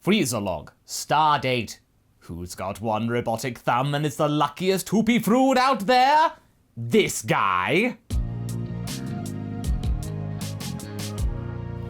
Frieza log. Stardate. Who's got one robotic thumb and is the luckiest hoopy frood out there? This guy.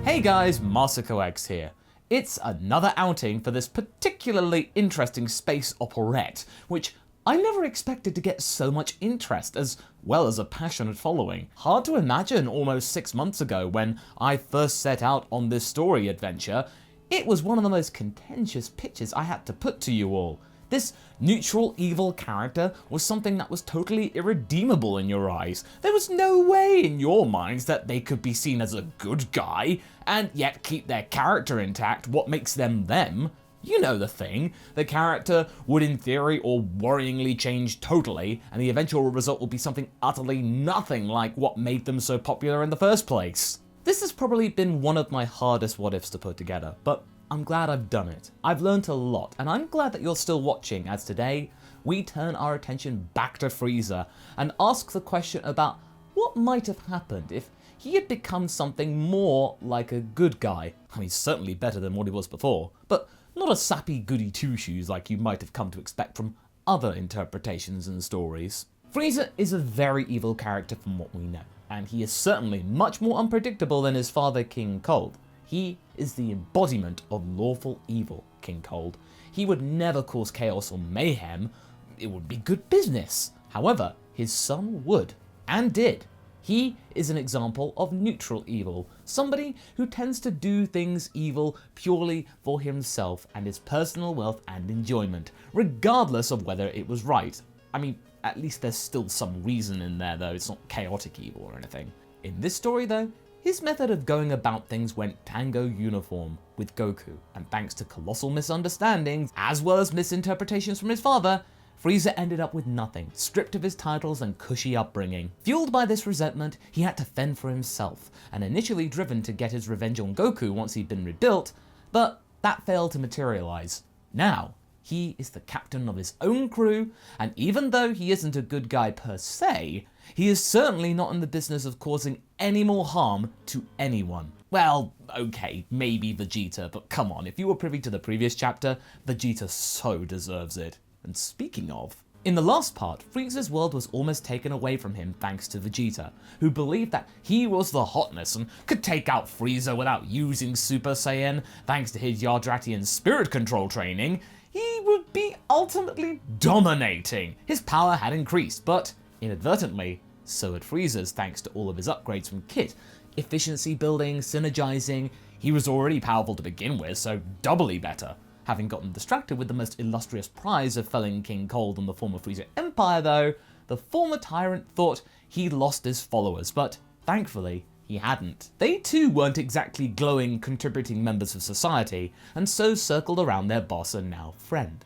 Hey guys, MasakoX here. It's another outing for this particularly interesting space operette, which I never expected to get so much interest as well as a passionate following. Hard to imagine almost 6 months ago when I first set out on this story adventure, it was one of the most contentious pitches I had to put to you all. This neutral evil character was something that was totally irredeemable in your eyes. There was no way in your minds that they could be seen as a good guy and yet keep their character intact. What makes them them? You know the thing. The character would in theory or worryingly change totally, and the eventual result would be something utterly nothing like what made them so popular in the first place. This has probably been one of my hardest what ifs to put together, but I'm glad I've done it. I've learnt a lot, and I'm glad that you're still watching, as today we turn our attention back to Frieza and ask the question about what might have happened if he had become something more like a good guy. I mean, certainly better than what he was before, but not a sappy goody two-shoes like you might have come to expect from other interpretations and stories. Frieza is a very evil character from what we know, and he is certainly much more unpredictable than his father King Cold. He is the embodiment of lawful evil, King Cold. He would never cause chaos or mayhem. It would be good business. However, his son would, and did. He is an example of neutral evil, somebody who tends to do things evil purely for himself and his personal wealth and enjoyment, regardless of whether it was right. I mean, at least there's still some reason in there though, it's not chaotic evil or anything. In this story though, his method of going about things went tango uniform with Goku, and thanks to colossal misunderstandings, as well as misinterpretations from his father, Frieza ended up with nothing, stripped of his titles and cushy upbringing. Fueled by this resentment, he had to fend for himself, and initially driven to get his revenge on Goku once he'd been rebuilt, but that failed to materialize. Now, he is the captain of his own crew, and even though he isn't a good guy per se, he is certainly not in the business of causing any more harm to anyone. Well, okay, maybe Vegeta, but come on, if you were privy to the previous chapter, Vegeta so deserves it. And speaking of, in the last part, Frieza's world was almost taken away from him thanks to Vegeta, who believed that he was the hotness and could take out Frieza without using Super Saiyan. Thanks to his Yardratian spirit control training, he would be ultimately dominating. His power had increased, but inadvertently, so had Frieza's thanks to all of his upgrades from Kit. Efficiency building, synergizing, he was already powerful to begin with, so doubly better. Having gotten distracted with the most illustrious prize of felling King Cold and the former Frieza Empire though, the former tyrant thought he'd lost his followers, but thankfully he hadn't. They too weren't exactly glowing, contributing members of society, and so circled around their boss and now friend.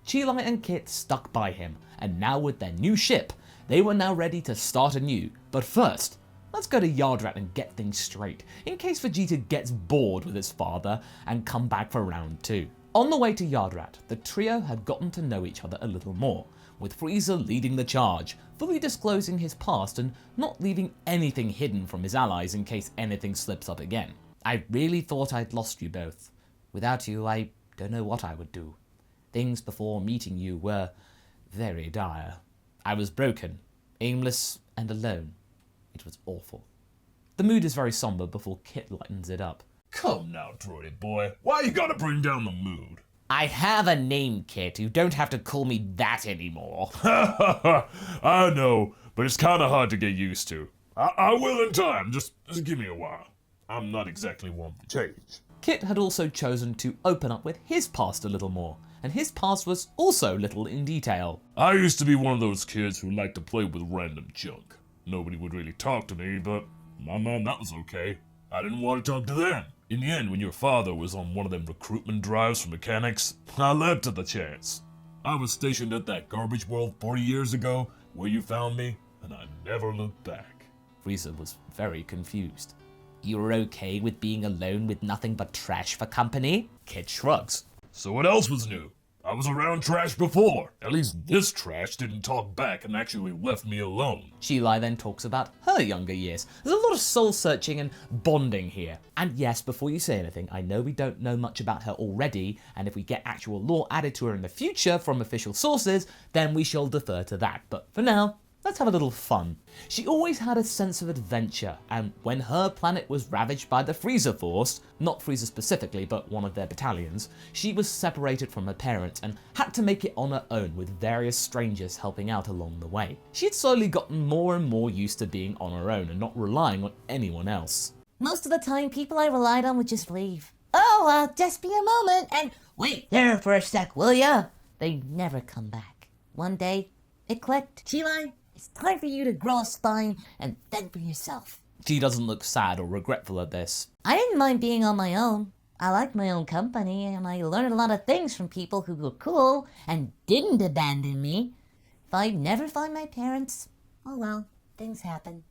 Chi-Lai and Kit stuck by him, and now with their new ship, they were now ready to start anew. But first, let's go to Yardrat and get things straight, in case Vegeta gets bored with his father and come back for round 2. On the way to Yardrat, the trio had gotten to know each other a little more, with Frieza leading the charge, fully disclosing his past and not leaving anything hidden from his allies in case anything slips up again. I really thought I'd lost you both. Without you, I don't know what I would do. Things before meeting you were very dire. I was broken, aimless, and alone. It was awful. The mood is very somber before Kit lightens it up. Come now, droid boy. Why you gotta bring down the mood? I have a name, Kit. You don't have to call me that anymore. I know, but it's kinda hard to get used to. I will in time, just give me a while. I'm not exactly one for change. Kit had also chosen to open up with his past a little more, and his past was also little in detail. I used to be one of those kids who liked to play with random junk. Nobody would really talk to me, but my mom, that was okay. I didn't want to talk to them. In the end, when your father was on one of them recruitment drives for mechanics, I leapt at the chance. I was stationed at that garbage world 40 years ago, where you found me, and I never looked back. Frieza was very confused. You were okay with being alone with nothing but trash for company? Kit shrugs. So what else was new? I was around trash before. At least this trash didn't talk back and actually left me alone. Chilai then talks about her younger years. There's a lot of soul searching and bonding here. And yes, before you say anything, I know we don't know much about her already, and if we get actual lore added to her in the future from official sources, then we shall defer to that. But for now, let's have a little fun. She always had a sense of adventure, and when her planet was ravaged by the Frieza Force, not Frieza specifically, but one of their battalions, she was separated from her parents and had to make it on her own with various strangers helping out along the way. She had slowly gotten more and more used to being on her own and not relying on anyone else. Most of the time, people I relied on would just leave. Oh, I'll just be a moment and wait there for a sec, will ya? They never come back. One day, it clicked. Chilai, it's time for you to grow a spine and fend for yourself. She doesn't look sad or regretful at this. I didn't mind being on my own. I liked my own company, and I learned a lot of things from people who were cool and didn't abandon me. If I never find my parents, oh well, things happen.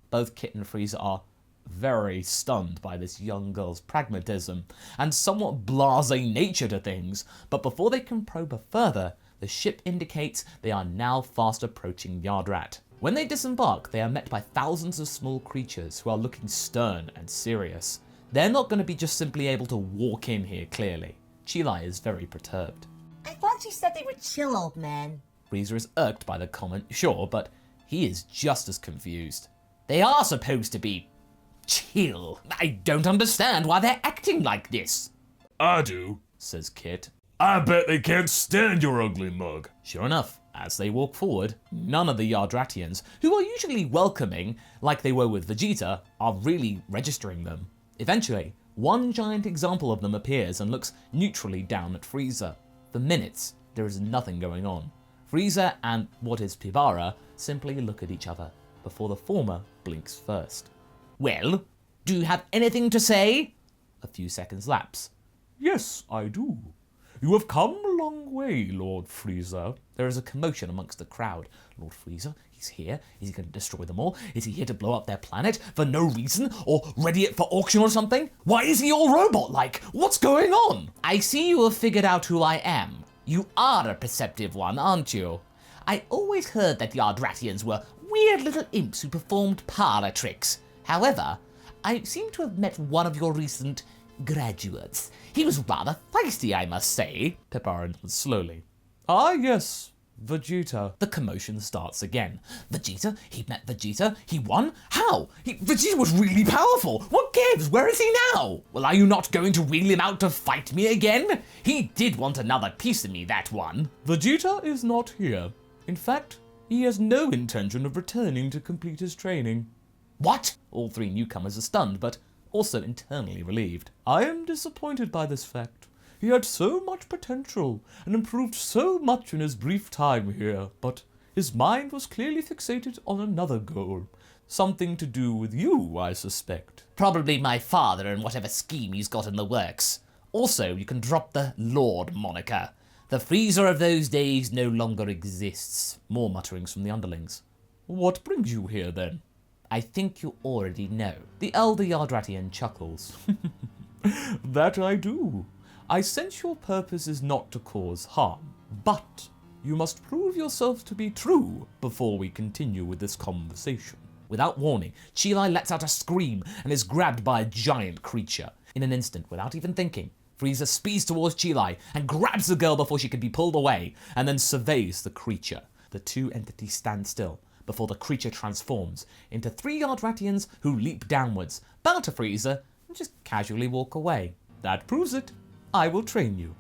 Both Kit and Frieza are very stunned by this young girl's pragmatism and somewhat blasé nature to things, but before they can probe further, the ship indicates they are now fast approaching Yardrat. When they disembark, they are met by thousands of small creatures who are looking stern and serious. They're not going to be just simply able to walk in here, clearly. Chilai is very perturbed. I thought you said they were chill, old man. Frieza is irked by the comment, sure, but he is just as confused. They are supposed to be chill. I don't understand why they're acting like this. I do, says Kit. I bet they can't stand your ugly mug. Sure enough, as they walk forward, none of the Yardratians, who are usually welcoming, like they were with Vegeta, are really registering them. Eventually, one giant example of them appears and looks neutrally down at Frieza. For minutes, there is nothing going on. Frieza and what is Pibara simply look at each other, before the former blinks first. Well, do you have anything to say? A few seconds lapse. Yes, I do. You have come a long way, Lord Frieza. There is a commotion amongst the crowd. Lord Frieza, he's here. Is he going to destroy them all? Is he here to blow up their planet for no reason? Or ready it for auction or something? Why is he all robot-like? What's going on? I see you have figured out who I am. You are a perceptive one, aren't you? I always heard that Yardratians were weird little imps who performed parlor tricks. However, I seem to have met one of your recent graduates. He was rather feisty, I must say. Pibara nods slowly. Ah, yes, Vegeta. The commotion starts again. Vegeta? He met Vegeta? He won? How? Vegeta was really powerful. What gives? Where is he now? Well, are you not going to wheel him out to fight me again? He did want another piece of me, that one. Vegeta is not here. In fact, he has no intention of returning to complete his training. What? All three newcomers are stunned, but also internally relieved. I am disappointed by this fact. He had so much potential and improved so much in his brief time here, but his mind was clearly fixated on another goal. Something to do with you, I suspect. Probably my father and whatever scheme he's got in the works. Also, you can drop the Lord moniker. The Frieza of those days no longer exists. More mutterings from the underlings. What brings you here, then? I think you already know. The elder Yardratian chuckles. That I do. I sense your purpose is not to cause harm, but you must prove yourself to be true before we continue with this conversation. Without warning, Chilai lets out a scream and is grabbed by a giant creature. In an instant, without even thinking, Frieza speeds towards Chilai and grabs the girl before she can be pulled away, and then surveys the creature. The two entities stand still before the creature transforms into three Yardratians who leap downwards, bow to Frieza, and just casually walk away. That proves it. I will train you.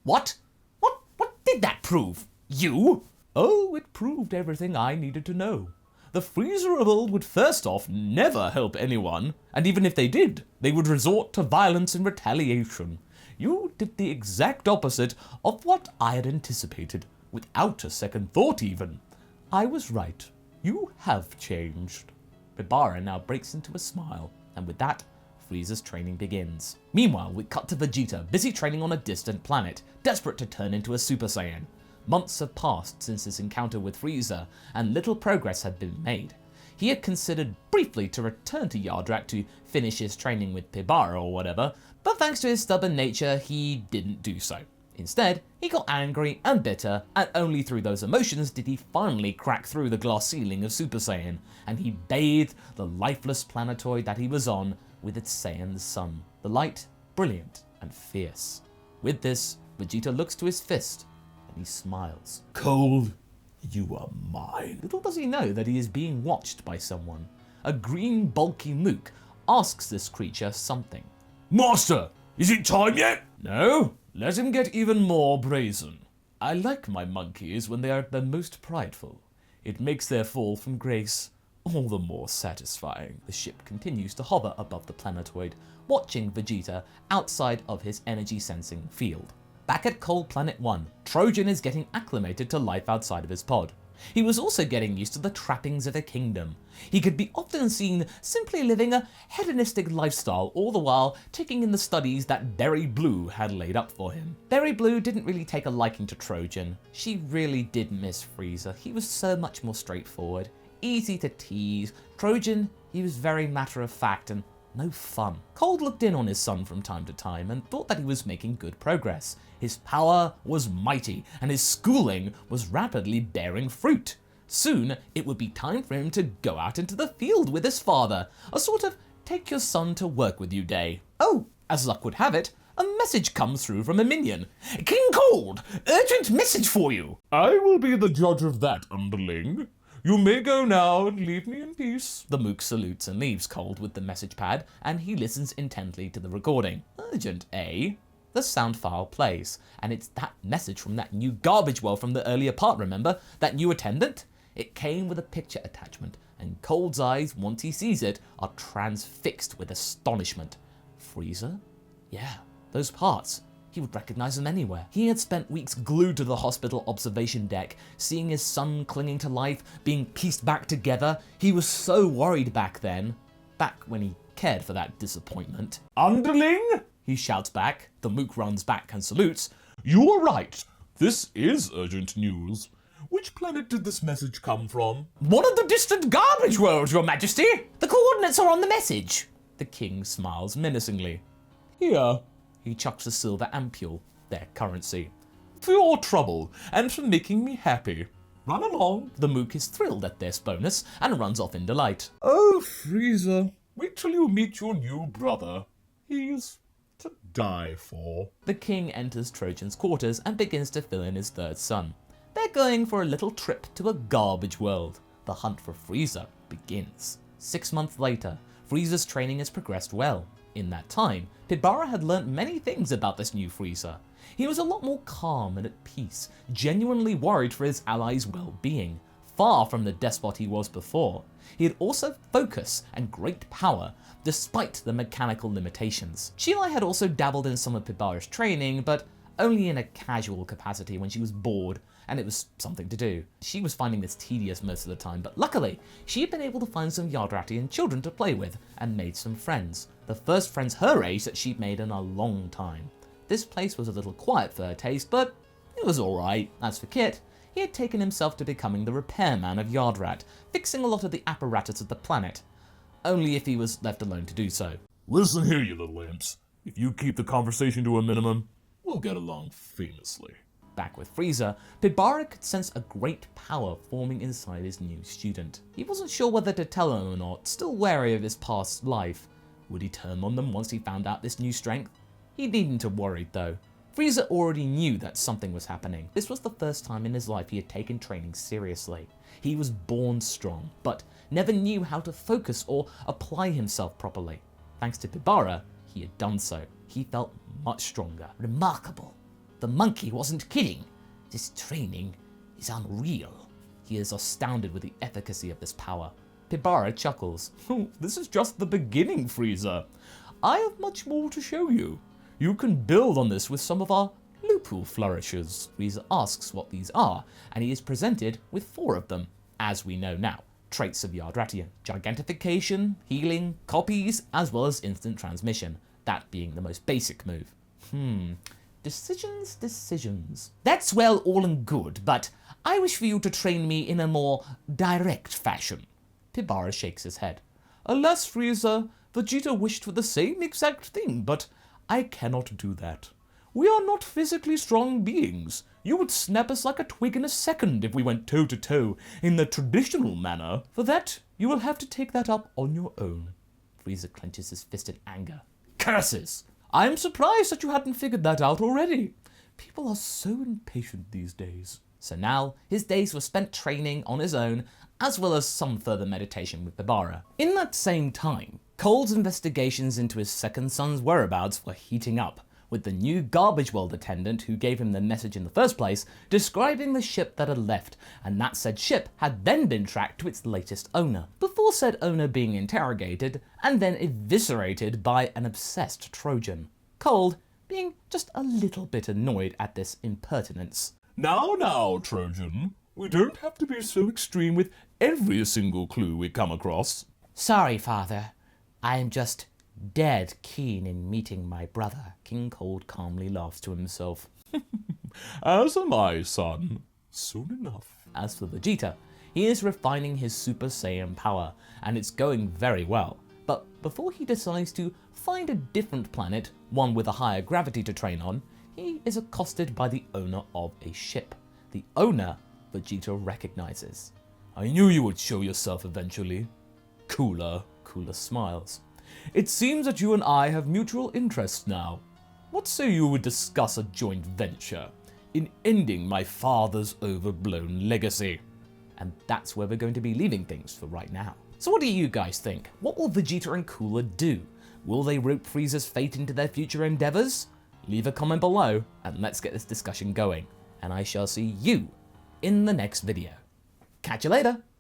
What? What did that prove? You? Oh, it proved everything I needed to know. The Frieza of old would first off never help anyone, and even if they did, they would resort to violence and retaliation. You did the exact opposite of what I had anticipated, without a second thought even. I was right. You have changed. Pibara now breaks into a smile, and with that, Frieza's training begins. Meanwhile, we cut to Vegeta, busy training on a distant planet, desperate to turn into a Super Saiyan. Months have passed since his encounter with Frieza, and little progress had been made. He had considered briefly to return to Yardrat to finish his training with Pibara or whatever, but thanks to his stubborn nature, he didn't do so. Instead, he got angry and bitter, and only through those emotions did he finally crack through the glass ceiling of Super Saiyan, and he bathed the lifeless planetoid that he was on with its Saiyan sun, the light brilliant and fierce. With this, Vegeta looks to his fist, and he smiles. Cold, you are mine. Little does he know that he is being watched by someone. A green, bulky mook asks this creature something. Master, is it time yet? No, let him get even more brazen. I like my monkeys when they are at their most prideful. It makes their fall from grace all the more satisfying. The ship continues to hover above the planetoid, watching Vegeta outside of his energy sensing field. Back at Cold Planet 1, Trojan is getting acclimated to life outside of his pod. He was also getting used to the trappings of a kingdom. He could be often seen simply living a hedonistic lifestyle, all the while taking in the studies that Berry Blue had laid up for him. Berry Blue didn't really take a liking to Trojan. She really did miss Frieza. He was so much more straightforward, easy to tease. Trojan, he was very matter-of-fact and no fun. Cold looked in on his son from time to time and thought that he was making good progress. His power was mighty, and his schooling was rapidly bearing fruit. Soon, it would be time for him to go out into the field with his father, a sort of take your son to work with you day. Oh, as luck would have it, a message comes through from a minion. King Cold, urgent message for you. I will be the judge of that, underling. You may go now and leave me in peace. The mook salutes and leaves Cold with the message pad, and he listens intently to the recording. Urgent, eh? The sound file plays, and it's that message from that new garbage well from the earlier part, remember? That new attendant? It came with a picture attachment, and Cold's eyes, once he sees it, are transfixed with astonishment. Frieza? Yeah, those parts. He would recognize them anywhere. He had spent weeks glued to the hospital observation deck, seeing his son clinging to life, being pieced back together. He was so worried back then. Back when he cared for that disappointment. Underling? He shouts back. The mook runs back and salutes. You are right. This is urgent news. Which planet did this message come from? One of the distant garbage worlds, Your Majesty! The coordinates are on the message. The king smiles menacingly. Here. He chucks a silver ampule, their currency. For your trouble, and for making me happy. Run along. The mook is thrilled at this bonus and runs off in delight. Oh, Frieza, wait till you meet your new brother. He's to die for. The king enters Trojan's quarters and begins to fill in his third son. They're going for a little trip to a garbage world. The hunt for Frieza begins. 6 months later, Frieza's training has progressed well. In that time, Pibara had learnt many things about this new Frieza. He was a lot more calm and at peace, genuinely worried for his allies' well-being, far from the despot he was before. He had also focus and great power, despite the mechanical limitations. Chilai had also dabbled in some of Pibara's training, but only in a casual capacity when she was bored, and it was something to do. She was finding this tedious most of the time, but luckily, she had been able to find some Yardratian children to play with, and made some friends. The first friends her age that she'd made in a long time. This place was a little quiet for her taste, but it was alright. As for Kit, he had taken himself to becoming the repairman of Yardrat, fixing a lot of the apparatus of the planet. Only if he was left alone to do so. Listen here, you little imps. If you keep the conversation to a minimum, we'll get along famously. Back with Frieza, Pibara could sense a great power forming inside his new student. He wasn't sure whether to tell him or not, still wary of his past life. Would he turn on them once he found out this new strength? He needn't have worried though. Frieza already knew that something was happening. This was the first time in his life he had taken training seriously. He was born strong, but never knew how to focus or apply himself properly. Thanks to Pibara, he had done so. He felt much stronger. Remarkable. The monkey wasn't kidding. This training is unreal. He is astounded with the efficacy of this power. Pibara chuckles. This is just the beginning, Frieza. I have much more to show you. You can build on this with some of our loophole flourishes. Frieza asks what these are, and he is presented with 4 of them, as we know now. Traits of Yardratian: gigantification, healing, copies, as well as instant transmission, that being the most basic move. Decisions. That's well all and good, but I wish for you to train me in a more direct fashion. Pibara shakes his head. Alas, Frieza, Vegeta wished for the same exact thing, but I cannot do that. We are not physically strong beings. You would snap us like a twig in a second if we went toe-to-toe in the traditional manner. For that, you will have to take that up on your own." Frieza clenches his fist in anger. "Curses! I am surprised that you hadn't figured that out already. People are so impatient these days." So now, his days were spent training on his own, as well as some further meditation with Bibara. In that same time, Cole's investigations into his second son's whereabouts were heating up, with the new garbage world attendant who gave him the message in the first place describing the ship that had left, and that said ship had then been tracked to its latest owner, before said owner being interrogated and then eviscerated by an obsessed Trojan. Cole being just a little bit annoyed at this impertinence. Now, Trojan. We don't have to be so extreme with every single clue we come across. "Sorry, father. I am just dead keen in meeting my brother." King Cold calmly laughs to himself. As am I, son. Soon enough. As for Vegeta, he is refining his Super Saiyan power, and it's going very well. But before he decides to find a different planet, one with a higher gravity to train on, he is accosted by the owner of a ship. The owner, Vegeta recognizes. "I knew you would show yourself eventually. Cooler." Cooler smiles. "It seems that you and I have mutual interests now. What say you would discuss a joint venture in ending my father's overblown legacy?" And that's where we're going to be leaving things for right now. So what do you guys think? What will Vegeta and Cooler do? Will they rope Frieza's fate into their future endeavors? Leave a comment below and let's get this discussion going. And I shall see you in the next video. Catch you later!